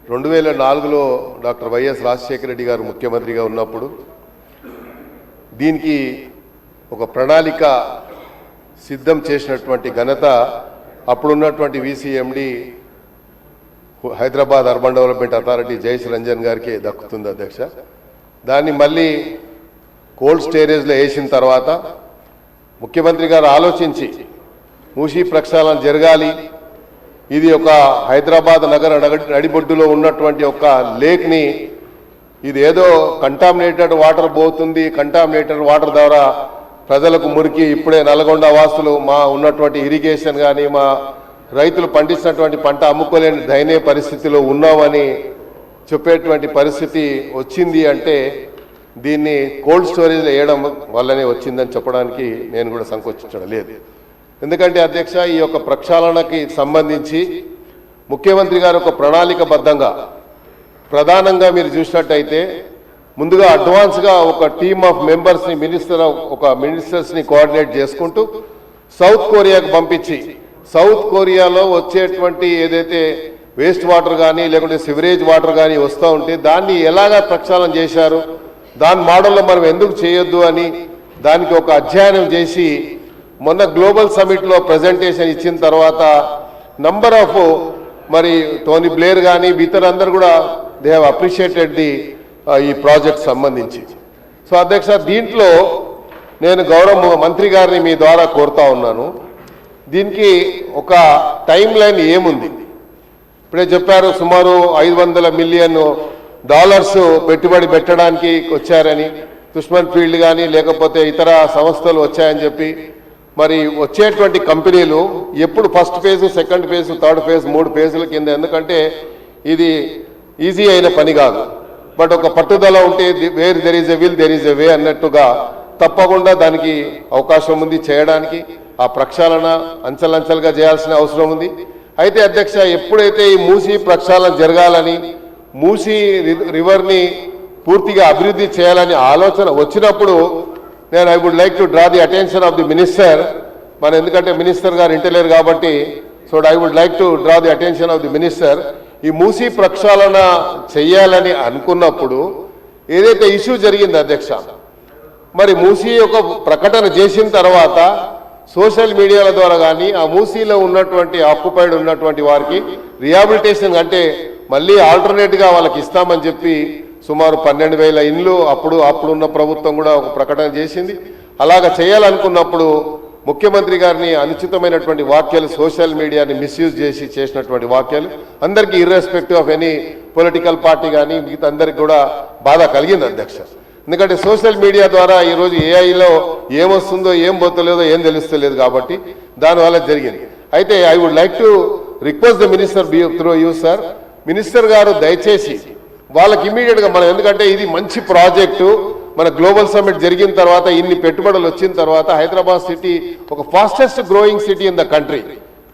2004లో doctor YS Rajasekhara Reddy గారు ముఖ్యమంత్రిగా ఉన్నప్పుడు దీనికి ఒక ప్రణాళిక సిద్ధం చేసినటువంటి ఘనత అప్పుడున్నటువంటి VC MD Hyderabad urban development authority Jayesh Ranjan గారికి దక్కుతుంది అధ్యక్ష. దాన్ని మళ్ళీ కోల్డ్ స్టోరేజ్లో వేసిన తర్వాత ముఖ్యమంత్రి గారు ఆలోచించి మూసీ ప్రక్షాళన జరగాలి, ఇది ఒక హైదరాబాద్ నగర నడిబొడ్డులో ఉన్నటువంటి ఒక లేక్ని ఇది ఏదో కంటామినేటెడ్ వాటర్ పోతుంది, కంటామినేటెడ్ వాటర్ ద్వారా ప్రజలకు మురికి ఇప్పుడే నల్గొండ వాసులు మా ఉన్నటువంటి ఇరిగేషన్ కానీ మా రైతులు పండించినటువంటి పంట అమ్ముకోలేని దయనీయ పరిస్థితిలో ఉన్నామని చెప్పేటువంటి పరిస్థితి వచ్చింది అంటే దీన్ని కోల్డ్ స్టోరేజ్లో వేయడం వల్లనే వచ్చిందని చెప్పడానికి నేను కూడా సంకోచించడం లేదు. ఎందుకంటే అధ్యక్ష, ఈ యొక్క ప్రక్షాళనకి సంబంధించి ముఖ్యమంత్రి గారు ఒక ప్రణాళికబద్ధంగా ప్రధానంగా మీరు చూసినట్టయితే ముందుగా అడ్వాన్స్గా ఒక టీమ్ ఆఫ్ మెంబర్స్ని మినిస్టర్స్ని కోఆర్డినేట్ చేసుకుంటూ సౌత్ కొరియాకు పంపించి సౌత్ కొరియాలో వచ్చేటువంటి ఏదైతే వేస్ట్ వాటర్ కానీ లేకుంటే సివరేజ్ వాటర్ కానీ వస్తూ ఉంటే దాన్ని ఎలాగా ప్రక్షాళన చేశారు, దాని మోడల్లో మనం ఎందుకు చేయొద్దు అని దానికి ఒక అధ్యయనం చేసి మొన్న గ్లోబల్ సమిట్లో ప్రజెంటేషన్ ఇచ్చిన తర్వాత నంబర్ ఆఫ్ మరి టోనీ బ్లేర్ కానీ ఇతరులందరూ కూడా దే హ్యావ్ అప్రిషియేటెడ్ ఈ ప్రాజెక్ట్ సంబంధించి. సో అధ్యక్ష, దీంట్లో నేను గౌరవ మంత్రి గారిని మీ ద్వారా కోరుతా ఉన్నాను, దీనికి ఒక టైం లైన్ ఏముంది? ఇప్పుడే చెప్పారు సుమారు $500 మిలియన్ పెట్టుబడి పెట్టడానికి వచ్చారని, దుష్మన్ ఫీల్డ్ కానీ లేకపోతే ఇతర సంస్థలు వచ్చాయని చెప్పి. మరి వచ్చేటువంటి కంపెనీలు ఎప్పుడు first phase, second phase, third phase, 3 ఫేజుల కింద, ఎందుకంటే ఇది ఈజీ అయిన పని కాదు. బట్ ఒక పట్టుదల ఉంటే where there is a will there is a way అన్నట్టుగా తప్పకుండా దానికి అవకాశం ఉంది చేయడానికి. ఆ ప్రక్షాళన అంచెలంచెలుగా చేయాల్సిన అవసరం ఉంది. అయితే అధ్యక్ష, ఎప్పుడైతే ఈ మూసీ ప్రక్షాళన జరగాలని, మూసీ రివర్ని పూర్తిగా అభివృద్ధి చేయాలని ఆలోచన వచ్చినప్పుడు నేను I would like to draw the attention of the minister. మన ఎందుకంటే మినిస్టర్ గారు ఇంటలేరు కాబట్టి, so I would like to draw the attention of the minister. ఈ మూసీ ప్రక్షాళన చెయ్యాలని అనుకున్నప్పుడు ఏదైతే ఇష్యూ జరిగింది అధ్యక్ష, మరి మూసీ ఒక ప్రకటన చేసిన తర్వాత సోషల్ మీడియాల ద్వారా కానీ ఆ మూసీలో ఉన్నటువంటి ఆక్యుపైడ్ ఉన్నటువంటి వారికి రిహాబిలిటేషన్ అంటే మళ్ళీ ఆల్టర్నేట్గా వాళ్ళకి ఇస్తామని చెప్పి సుమారు 12,000 ఇండ్లు అప్పుడున్న ప్రభుత్వం కూడా ఒక ప్రకటన చేసింది. అలాగ చేయాలనుకున్నప్పుడు ముఖ్యమంత్రి గారిని అనుచితమైనటువంటి వ్యాఖ్యలు, సోషల్ మీడియాని మిస్యూజ్ చేసి చేసినటువంటి వ్యాఖ్యలు అందరికీ irrespective of any political party కానీ మిగతా అందరికీ కూడా బాధ కలిగింది అధ్యక్ష. ఎందుకంటే సోషల్ మీడియా ద్వారా ఈరోజు ఏఐలో ఏమొస్తుందో ఏం పోతలేదో ఏం తెలుస్తలేదు కాబట్టి దానివల్ల జరిగింది. అయితే I would like to request the minister through you sir, minister గారు దయచేసి వాళ్ళకి ఇమీడియట్గా మనం, ఎందుకంటే ఇది మంచి ప్రాజెక్టు, మన గ్లోబల్ సమ్మిట్ జరిగిన తర్వాత ఇన్ని పెట్టుబడులు వచ్చిన తర్వాత హైదరాబాద్ సిటీ ఒక fastest growing city in the country.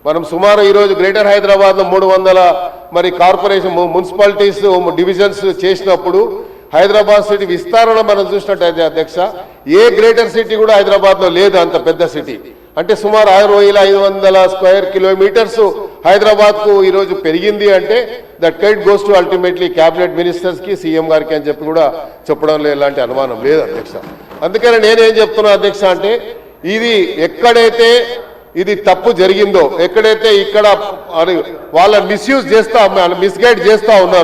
మనం సుమారు ఈరోజు గ్రేటర్ హైదరాబాద్లో 300 మరి కార్పొరేషన్ మున్సిపాలిటీస్ డివిజన్స్ చేసినప్పుడు హైదరాబాద్ సిటీ విస్తరణ మనం చూసినట్టయితే అధ్యక్ష, ఏ గ్రేటర్ సిటీ కూడా హైదరాబాద్లో లేదు అంత పెద్ద సిటీ. అంటే సుమారు 6,500 స్క్వేర్ కిలోమీటర్స్ హైదరాబాద్కు ఈరోజు పెరిగింది అంటే that credit goes to ultimately cabinet మినిస్టర్స్కి, సీఎం గారికి అని చెప్పి కూడా చెప్పడంలో ఎలాంటి అనుమానం లేదు అధ్యక్ష. అందుకని నేనేం చెప్తున్నా అధ్యక్ష అంటే, ఇది ఎక్కడైతే ఇది తప్పు జరిగిందో, ఎక్కడైతే ఇక్కడ వాళ్ళ మిస్యూజ్ చేస్తా మిస్గైడ్ చేస్తా ఉన్నారు